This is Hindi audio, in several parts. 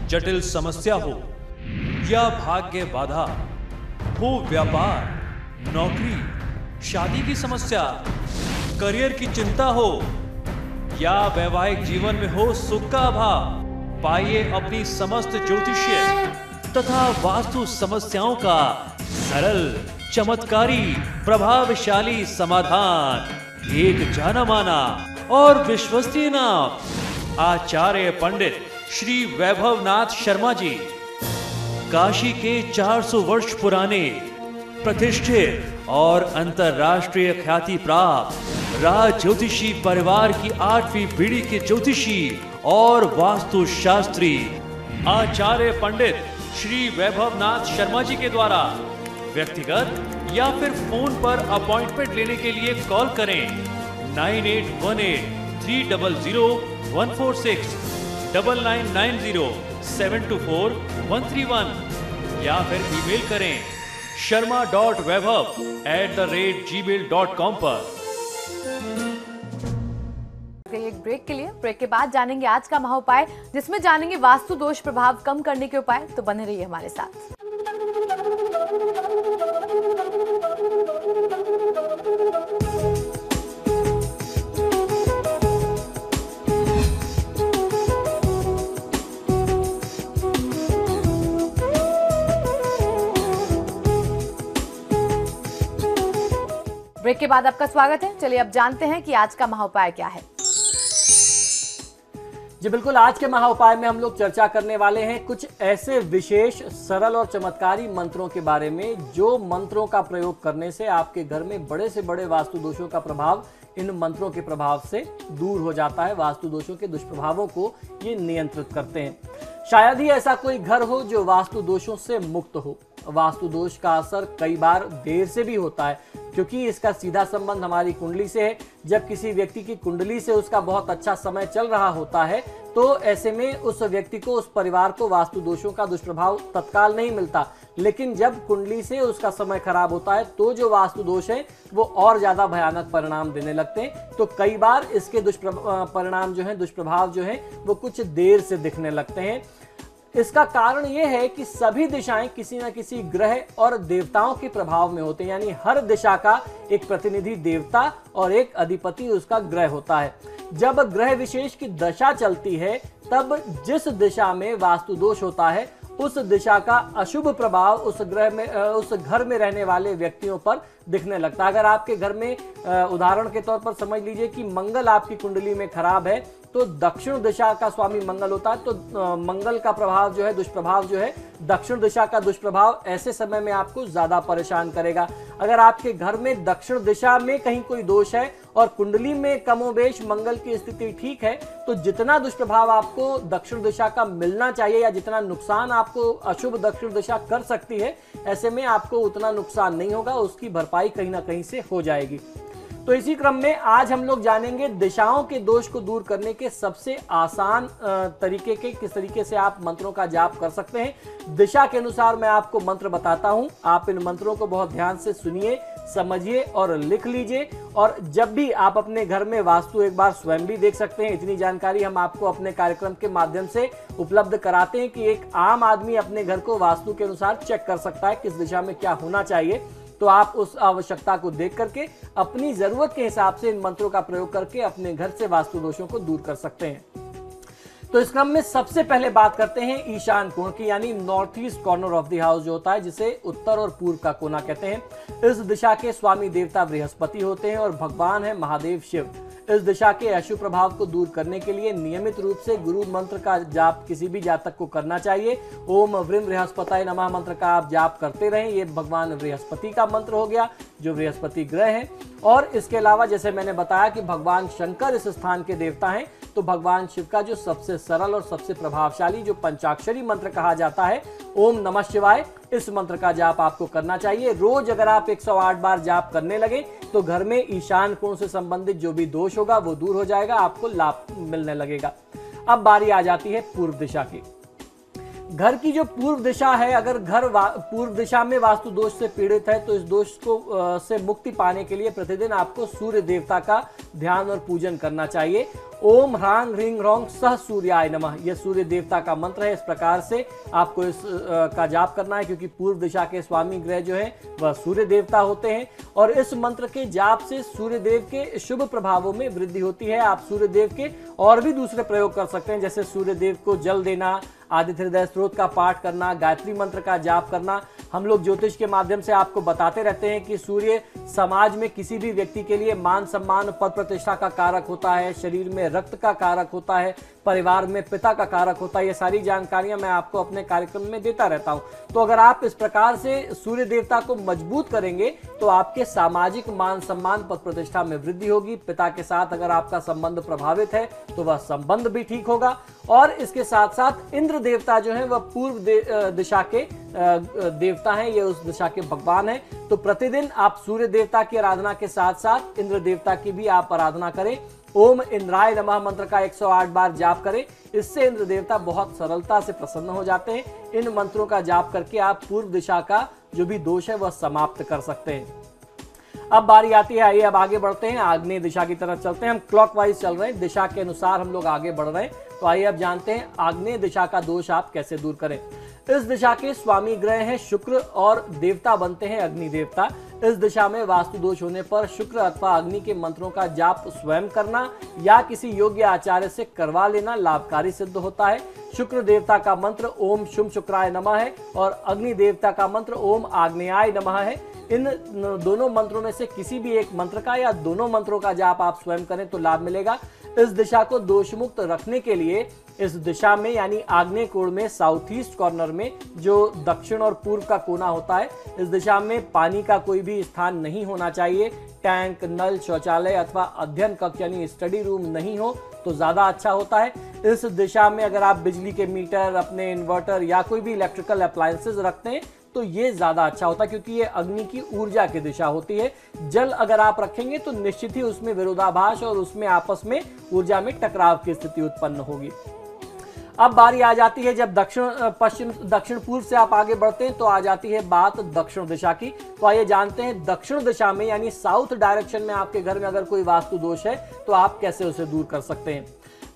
जटिल समस्या हो या भाग्य बाधा हो, व्यापार, नौकरी, शादी की समस्या, करियर की चिंता हो या वैवाहिक जीवन में हो सुख का अभाव, पाइए अपनी समस्त ज्योतिषीय तथा वास्तु समस्याओं का सरल, चमत्कारी, प्रभावशाली समाधान। एक जाना माना और विश्वसनीय नाम, आचार्य पंडित श्री वैभवनाथ शर्मा जी, काशी के 400 वर्ष पुराने प्रतिष्ठित और अंतरराष्ट्रीय ख्याति प्राप्त राज ज्योतिषी परिवार की 8वीं पीढ़ी के ज्योतिषी और वास्तु शास्त्री आचार्य पंडित श्री वैभवनाथ शर्मा जी के द्वारा व्यक्तिगत या फिर फोन पर अपॉइंटमेंट लेने के लिए कॉल करें 9818300146, 9990724131 या फिर ईमेल करें sharma.vaibhav@gmail.com पर। एक ब्रेक के लिए, ब्रेक के बाद जानेंगे आज का महाउपाय, जिसमें जानेंगे वास्तु दोष प्रभाव कम करने के उपाय। तो बने रहिए हमारे साथ। ब्रेक के बाद आपका स्वागत है। चलिए अब जानते हैं कि आज का महाउपाय क्या है। जी बिल्कुल, आज के महाउपाय में हम लोग चर्चा करने वाले हैं कुछ ऐसे विशेष, सरल और चमत्कारी मंत्रों के बारे में, जो मंत्रों का प्रयोग करने से आपके घर में बड़े से बड़े वास्तु दोषों का प्रभाव इन मंत्रों के प्रभाव से दूर हो जाता है। वास्तु दोषों के दुष्प्रभावों को ये नियंत्रित करते हैं। शायद ही ऐसा कोई घर हो जो वास्तु दोषों से मुक्त हो। वास्तु दोष का असर कई बार देर से भी होता है, क्योंकि इसका सीधा संबंध हमारी कुंडली से है। जब किसी व्यक्ति की कुंडली से उसका बहुत अच्छा समय चल रहा होता है, तो ऐसे में उस व्यक्ति को, उस परिवार को वास्तु दोषों का दुष्प्रभाव तत्काल नहीं मिलता। लेकिन जब कुंडली से उसका समय खराब होता है, तो जो वास्तु दोष है वो और ज्यादा भयानक परिणाम देने लगते हैं। तो कई बार इसके दुष्परिणाम जो है, दुष्प्रभाव जो है, वो कुछ देर से दिखने लगते हैं। इसका कारण यह है कि सभी दिशाएं किसी न किसी ग्रह और देवताओं के प्रभाव में होते हैं। यानी हर दिशा का एक प्रतिनिधि देवता और एक अधिपति उसका ग्रह होता है। जब ग्रह विशेष की दशा चलती है, तब जिस दिशा में वास्तु दोष होता है, उस दिशा का अशुभ प्रभाव उस घर में रहने वाले व्यक्तियों पर दिखने लगता है। अगर आपके घर में उदाहरण के तौर पर समझ लीजिए कि मंगल आपकी कुंडली में खराब है, तो दक्षिण दिशा का स्वामी मंगल होता है, तो मंगल का प्रभाव जो है, दुष्प्रभाव जो है, दक्षिण दिशा का दुष्प्रभाव ऐसे समय में आपको ज्यादा परेशान करेगा। अगर आपके घर में दक्षिण दिशा में कहीं कोई दोष है और कुंडली में कमोबेश मंगल की स्थिति ठीक है, तो जितना दुष्प्रभाव आपको दक्षिण दिशा का मिलना चाहिए या जितना नुकसान आपको अशुभ दक्षिण दिशा कर सकती है, ऐसे में आपको उतना नुकसान नहीं होगा, उसकी भरपाई कहीं ना कहीं से हो जाएगी। तो इसी क्रम में आज हम लोग जानेंगे दिशाओं के दोष को दूर करने के सबसे आसान तरीके के, किस तरीके से आप मंत्रों का जाप कर सकते हैं। दिशा के अनुसार मैं आपको मंत्र बताता हूं, आप इन मंत्रों को बहुत ध्यान से सुनिए, समझिए और लिख लीजिए। और जब भी आप अपने घर में वास्तु एक बार स्वयं भी देख सकते हैं। इतनी जानकारी हम आपको अपने कार्यक्रम के माध्यम से उपलब्ध कराते हैं कि एक आम आदमी अपने घर को वास्तु के अनुसार चेक कर सकता है किस दिशा में क्या होना चाहिए। तो आप उस आवश्यकता को देख करके अपनी जरूरत के हिसाब से इन मंत्रों का प्रयोग करके अपने घर से वास्तु दोषों को दूर कर सकते हैं। तो इस क्रम में सबसे पहले बात करते हैं ईशान कोण की, यानी north east corner of the house जो होता है, जिसे उत्तर और पूर्व का कोना कहते हैं। इस दिशा के स्वामी देवता बृहस्पति होते हैं और भगवान है महादेव शिव। इस दिशा के अशुभ प्रभाव को दूर करने के लिए नियमित रूप से गुरु मंत्र का जाप किसी भी जातक को करना चाहिए। ओम व्रीम बृहस्पताय नमः मंत्र का आप जाप करते रहें। ये भगवान बृहस्पति का मंत्र हो गया, जो बृहस्पति ग्रह है। और इसके अलावा जैसे मैंने बताया कि भगवान शंकर इस स्थान के देवता हैं, तो भगवान शिव का जो सबसे सरल और सबसे प्रभावशाली जो पंचाक्षरी मंत्र कहा जाता है, ओम नमः शिवाय, इस मंत्र का जाप आपको करना चाहिए। रोज अगर आप 108 बार जाप करने लगे, तो घर में ईशान कोण से संबंधित जो भी दोष होगा वो दूर हो जाएगा, आपको लाभ मिलने लगेगा। अब बारी आ जाती है पूर्व दिशा की। घर की जो पूर्व दिशा है, अगर घर पूर्व दिशा में वास्तु दोष से पीड़ित है, तो इस दोष को से मुक्ति पाने के लिए प्रतिदिन आपको सूर्य देवता का ध्यान और पूजन करना चाहिए। ओम ह्रांग ह्रींग ह्रौंग सह सूर्याय नमः, यह सूर्य देवता का मंत्र है। इस प्रकार से आपको इस का जाप करना है, क्योंकि पूर्व दिशा के स्वामी ग्रह जो है वह सूर्य देवता होते हैं और इस मंत्र के जाप से सूर्य देव के शुभ प्रभावों में वृद्धि होती है। आप सूर्य देव के और भी दूसरे प्रयोग कर सकते हैं, जैसे सूर्य देव को जल देना, आदित्य हृदय स्त्रोत का पाठ करना, गायत्री मंत्र का जाप करना। हम लोग ज्योतिष के माध्यम से आपको बताते रहते हैं कि सूर्य समाज में किसी भी व्यक्ति के लिए मान सम्मान, पद प्रतिष्ठा का कारक होता है, शरीर में रक्त का कारक होता है, परिवार में पिता का कारक होता है। ये सारी जानकारियां मैं आपको अपने कार्यक्रम में देता रहता हूं। तो अगर आप इस प्रकार से सूर्य देवता को मजबूत करेंगे तो आपके सामाजिक मान सम्मान, पद प्रतिष्ठा में वृद्धि होगी। पिता के साथ अगर आपका संबंध प्रभावित है तो वह संबंध भी ठीक होगा। और इसके साथ साथ इंद्र देवता जो है वह पूर्व दिशा के देवता हैं, ये उस दिशा के भगवान हैं। तो प्रतिदिन आप सूर्य देवता की आराधना के साथ साथ इंद्र देवता की भी आप आराधना करें। ओम इंद्राय नमः मंत्र का 108 बार जाप करें। इससे इंद्र देवता बहुत सरलता से प्रसन्न हो जाते हैं। इन मंत्रों का जाप करके आप पूर्व दिशा का जो भी दोष है वह समाप्त कर सकते हैं। अब बारी आती है, आइए अब आगे बढ़ते हैं, आग्नेय दिशा की तरफ चलते हैं। हम क्लॉकवाइज चल रहे हैं, दिशा के अनुसार हम लोग आगे बढ़ रहे हैं। तो आइए अब जानते हैं आग्नेय दिशा का दोष आप कैसे दूर करें। इस दिशा के स्वामी ग्रह हैं शुक्र और देवता बनते हैं अग्नि देवता। इस दिशा में वास्तु दोष होने पर शुक्र अथवा अग्नि के मंत्रों का जाप स्वयं करना या किसी योग्य आचार्य से करवा लेना लाभकारी सिद्ध होता है। शुक्र देवता का मंत्र ओम शुम शुक्राय नमः है और अग्नि देवता का मंत्र ओम आग्नेयाय नमः है। इन दोनों मंत्रों में से किसी भी एक मंत्र का या दोनों मंत्रों का जाप आप स्वयं करें तो लाभ मिलेगा। इस दिशा को दोष मुक्त रखने के लिए इस दिशा में यानी आग्नेय कोण में साउथ ईस्ट कॉर्नर में जो दक्षिण और पूर्व का कोना होता है, इस दिशा में पानी का कोई भी स्थान नहीं होना चाहिए। टैंक, नल, शौचालय अथवा अध्ययन कक्ष यानी स्टडी रूम नहीं हो तो ज्यादा अच्छा होता है। इस दिशा में अगर आप बिजली के मीटर, अपने इन्वर्टर या कोई भी इलेक्ट्रिकल अप्लायंसेज रखते हैं तो ये ज्यादा अच्छा होता है, क्योंकि ये अग्नि की ऊर्जा की दिशा होती है। जल अगर आप रखेंगे तो निश्चित ही उसमें विरोधाभास और उसमें आपस में ऊर्जा में टकराव की स्थिति उत्पन्न होगी। अब बारी आ जाती है जब दक्षिण पूर्व से आप आगे बढ़ते हैं तो आ जाती है बात दक्षिण दिशा की। तो आइए जानते हैं दक्षिण दिशा में यानी साउथ डायरेक्शन में आपके घर में अगर कोई वास्तु दोष है तो आप कैसे उसे दूर कर सकते हैं।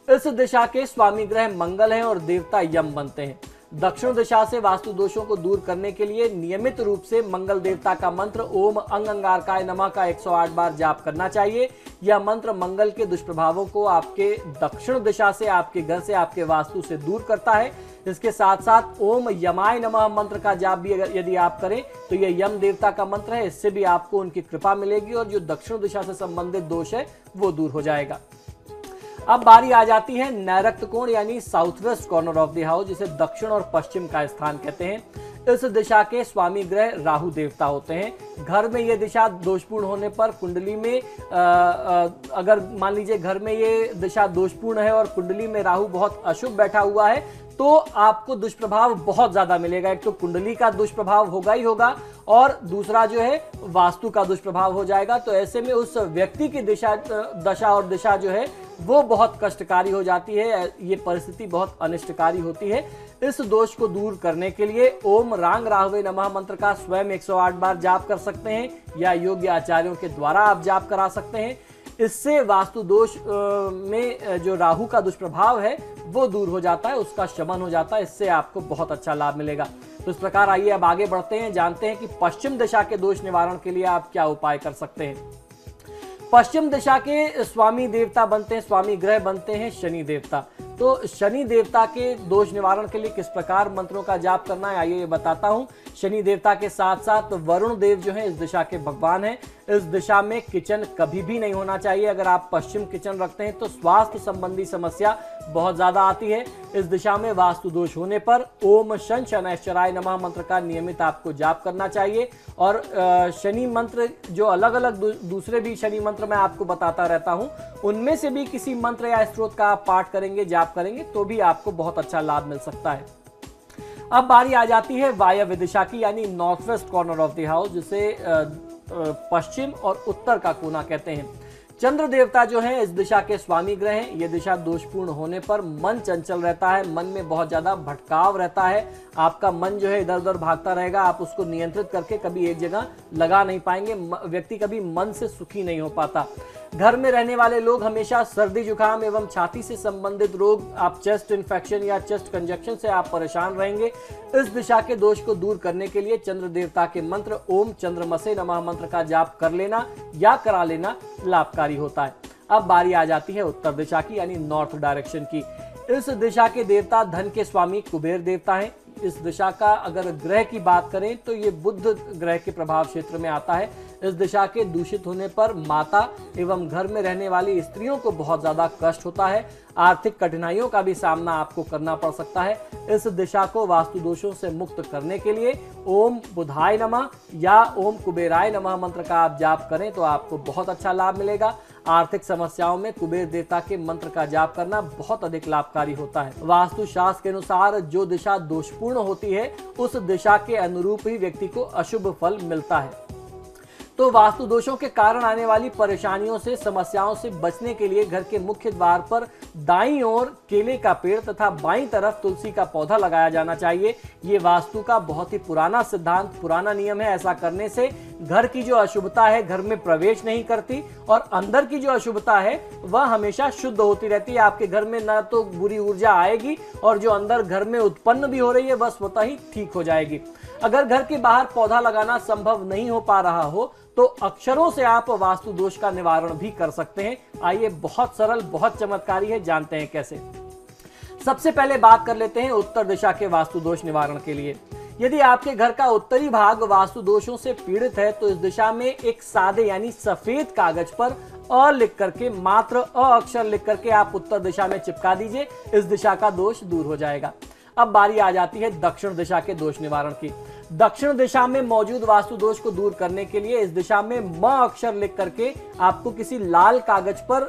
इस दिशा के स्वामी ग्रह मंगल हैं और देवता यम बनते हैं। दक्षिण दिशा से वास्तु दोषों को दूर करने के लिए नियमित रूप से मंगल देवता का मंत्र ओम अंग अंगारकाय नमः का 108 बार जाप करना चाहिए। यह मंत्र मंगल के दुष्प्रभावों को आपके दक्षिण दिशा से, आपके घर से, आपके वास्तु से दूर करता है। इसके साथ साथ ओम यमाय नमः मंत्र का जाप भी अगर यदि आप करें तो यह यम देवता का मंत्र है। इससे भी आपको उनकी कृपा मिलेगी और जो दक्षिण दिशा से संबंधित दोष है वो दूर हो जाएगा। अब बारी आ जाती है नैऋत्य कोण यानी south west corner of the house, जिसे दक्षिण और पश्चिम का स्थान कहते हैं। इस दिशा के स्वामी ग्रह राहु देवता होते हैं। घर में ये दिशा दोषपूर्ण होने पर कुंडली में अगर मान लीजिए घर में ये दिशा दोषपूर्ण है और कुंडली में राहु बहुत अशुभ बैठा हुआ है तो आपको दुष्प्रभाव बहुत ज्यादा मिलेगा। एक तो कुंडली का दुष्प्रभाव होगा ही होगा और दूसरा जो है वास्तु का दुष्प्रभाव हो जाएगा। तो ऐसे में उस व्यक्ति की दशा और दिशा जो है वो बहुत कष्टकारी हो जाती है। ये परिस्थिति बहुत अनिष्टकारी होती है। इस दोष को दूर करने के लिए ओम रांग राहवे नमः मंत्र का स्वयं 108 बार जाप कर सकते हैं या योग्य आचार्यों के द्वारा आप जाप करा सकते हैं। इससे वास्तु दोष में जो राहु का दुष्प्रभाव है वो दूर हो जाता है, उसका शमन हो जाता है। इससे आपको बहुत अच्छा लाभ मिलेगा। तो इस प्रकार आइए अब आगे बढ़ते हैं, जानते हैं कि पश्चिम दिशा के दोष निवारण के लिए आप क्या उपाय कर सकते हैं। पश्चिम दिशा के स्वामी देवता बनते हैं, स्वामी ग्रह बनते हैं शनि देवता। तो शनि देवता के दोष निवारण के लिए किस प्रकार मंत्रों का जाप करना है आइए ये बताता हूं। शनि देवता के साथ साथ वरुण देव जो है इस दिशा के भगवान हैं। इस दिशा में किचन कभी भी नहीं होना चाहिए। अगर आप पश्चिम किचन रखते हैं तो स्वास्थ्य संबंधी समस्या बहुत ज्यादा आती है। इस दिशा में वास्तु दोष होने पर ओम शन शनैश्चराय नमः मंत्र का नियमित आपको जाप करना चाहिए। और शनि मंत्र जो अलग अलग दूसरे भी शनि मंत्र मैं आपको बताता रहता हूं, उनमें से भी किसी मंत्र या स्त्रोत का आप पाठ करेंगे, जाप करेंगे तो भी आपको बहुत अच्छा लाभ मिल सकता है। अब बारी आ जाती है वायव्य दिशा की यानी north west corner of the house, जिसे पश्चिम और उत्तर का कोना कहते हैं। चंद्र देवता जो है इस दिशा के स्वामी ग्रह हैं। ये दिशा दोषपूर्ण होने पर मन चंचल रहता है, मन में बहुत ज्यादा भटकाव रहता है। आपका मन जो है इधर उधर भागता रहेगा, आप उसको नियंत्रित करके कभी एक जगह लगा नहीं पाएंगे। व्यक्ति कभी मन से सुखी नहीं हो पाता। घर में रहने वाले लोग हमेशा सर्दी जुकाम एवं छाती से संबंधित रोग, आप चेस्ट इन्फेक्शन या चेस्ट कंजक्शन से आप परेशान रहेंगे। इस दिशा के दोष को दूर करने के लिए चंद्र देवता के मंत्र ओम चंद्रमसे नमः मंत्र का जाप कर लेना या करा लेना लाभकारी होता है। अब बारी आ जाती है उत्तर दिशा की, यानी नॉर्थ डायरेक्शन की। इस दिशा के देवता धन के स्वामी कुबेर देवता हैं। इस दिशा का अगर ग्रह की बात करें तो ये बुध ग्रह के प्रभाव क्षेत्र में आता है। इस दिशा के दूषित होने पर माता एवं घर में रहने वाली स्त्रियों को बहुत ज्यादा कष्ट होता है। आर्थिक कठिनाइयों का भी सामना आपको करना पड़ सकता है। इस दिशा को वास्तु दोषों से मुक्त करने के लिए ओम बुधाय नमः या ओम कुबेराय नमः मंत्र का आप जाप करें तो आपको बहुत अच्छा लाभ मिलेगा। आर्थिक समस्याओं में कुबेर देवता के मंत्र का जाप करना बहुत अधिक लाभकारी होता है। वास्तु शास्त्र के अनुसार जो दिशा दोषपूर्ण होती है उस दिशा के अनुरूप ही व्यक्ति को अशुभ फल मिलता है। तो वास्तु दोषों के कारण आने वाली परेशानियों से, समस्याओं से बचने के लिए घर के मुख्य द्वार पर दाईं ओर केले का पेड़ तथा बाईं तरफ तुलसी का पौधा लगाया जाना चाहिए। ये वास्तु का बहुत ही पुराना सिद्धांत, पुराना नियम है। ऐसा करने से घर की जो अशुभता है घर में प्रवेश नहीं करती और अंदर की जो अशुभता है वह हमेशा शुद्ध होती रहती है। आपके घर में न तो बुरी ऊर्जा आएगी और जो अंदर घर में उत्पन्न भी हो रही है वह स्वतः ही ठीक हो जाएगी। अगर घर के बाहर पौधा लगाना संभव नहीं हो पा रहा हो तो अक्षरों से आप वास्तु दोष का निवारण भी कर सकते हैं। आइए, बहुत सरल, बहुत चमत्कारी है, जानते हैं कैसे। सबसे पहले बात कर लेते हैं उत्तर दिशा के वास्तु दोष निवारण के लिए। यदि आपके घर का उत्तरी भाग वास्तु दोषों से पीड़ित है तो इस दिशा में एक सादे यानी सफेद कागज पर अ लिख करके, मात्र अ अक्षर लिख करके आप उत्तर दिशा में चिपका दीजिए। इस दिशा का दोष दूर हो जाएगा। अब बारी आ जाती है दक्षिण दिशा के दोष निवारण की। दक्षिण दिशा में मौजूद वास्तु दोष को दूर करने के लिए इस दिशा में म अक्षर लिख करके आपको किसी लाल कागज पर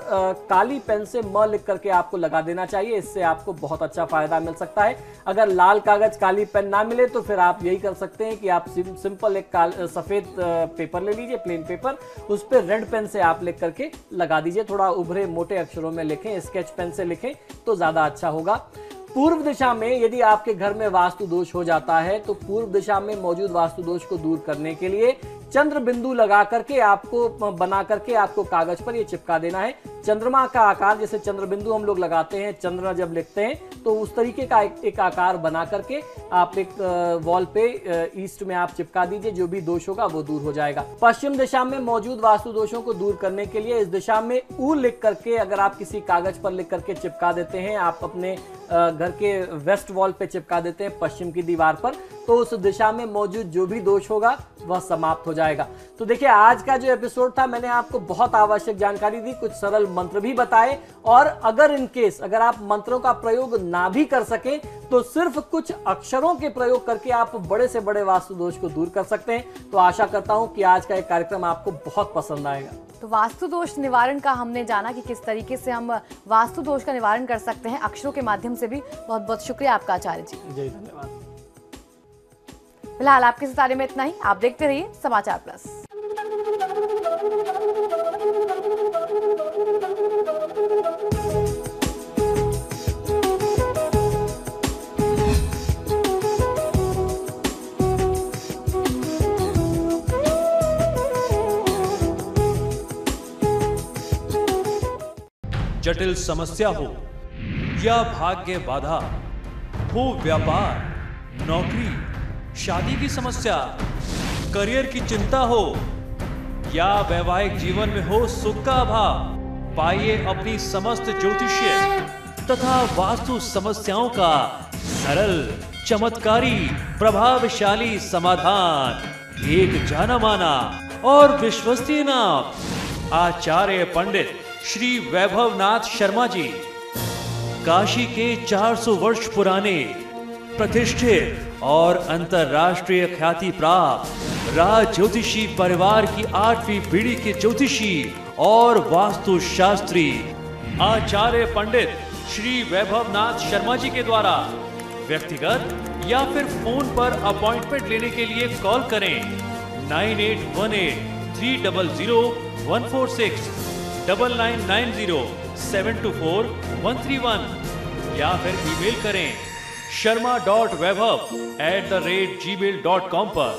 काली पेन से म लिख करके आपको लगा देना चाहिए। इससे आपको बहुत अच्छा फायदा मिल सकता है। अगर लाल कागज काली पेन ना मिले तो फिर आप यही कर सकते हैं कि आप सिंपल एक सफेद पेपर ले लीजिए, प्लेन पेपर, उस पर रेड पेन से आप लिख करके लगा दीजिए। थोड़ा उभरे मोटे अक्षरों में लिखें, स्केच पेन से लिखें तो ज्यादा अच्छा होगा। पूर्व दिशा में यदि आपके घर में वास्तु दोष हो जाता है तो पूर्व दिशा में मौजूद वास्तु दोष को दूर करने के लिए चंद्र बिंदु लगा करके आपको बना करके आपको कागज पर ये चिपका देना है। चंद्रमा का आकार, जैसे चंद्र बिंदु हम लोग लगाते हैं, चंद्र जब लिखते हैं तो उस तरीके का एक आकार बना करके आप एक वॉल पे ईस्ट में आप चिपका दीजिए। जो भी दोष होगा वो दूर हो जाएगा। पश्चिम दिशा में मौजूद वास्तु दोषों को दूर करने के लिए इस दिशा में ऊ लिख करके अगर आप किसी कागज पर लिख करके चिपका देते हैं, आप अपने घर के वेस्ट वॉल पे चिपका देते हैं पश्चिम की दीवार पर, तो उस दिशा में मौजूद जो भी दोष होगा वह समाप्त हो जाएगा। तो देखिए, आज का जो एपिसोड था मैंने आपको बहुत आवश्यक जानकारी दी, कुछ सरल मंत्र भी बताए, और अगर इन केस अगर आप मंत्रों का प्रयोग ना भी कर सके तो सिर्फ कुछ अक्षरों के प्रयोग करके आप बड़े से बड़े वास्तु दोष को दूर कर सकते हैं। तो आशा करता हूं कि आज का एक कार्यक्रम आपको बहुत पसंद आएगा। तो वास्तु दोष निवारण का हमने जाना कि किस तरीके से हम वास्तु दोष का निवारण कर सकते हैं अक्षरों के माध्यम से भी। बहुत बहुत शुक्रिया आपका आचार्य जी। जी धन्यवाद। फिलहाल आपके सितारे में इतना ही। आप देखते रहिए समाचार प्लस। जटिल समस्या हो या भाग्य बाधा हो, व्यापार, नौकरी, शादी की समस्या, करियर की चिंता हो या वैवाहिक जीवन में हो सुख का अभाव, पाइए अपनी समस्त ज्योतिषीय तथा वास्तु समस्याओं का सरल, चमत्कारी, प्रभावशाली समाधान। एक जाना माना और विश्वसनीय नाम, आचार्य पंडित श्री वैभवनाथ शर्मा जी, काशी के 400 वर्ष पुराने प्रतिष्ठित और अंतरराष्ट्रीय ख्याति प्राप्त राज ज्योतिषी परिवार की 8वीं पीढ़ी के ज्योतिषी और वास्तु शास्त्री आचार्य पंडित श्री वैभवनाथ शर्मा जी के द्वारा व्यक्तिगत या फिर फोन पर अपॉइंटमेंट लेने के लिए कॉल करें 9818 300 146 9990 724 131 या फिर ईमेल करें sharma.vaibhav@gmail.com पर।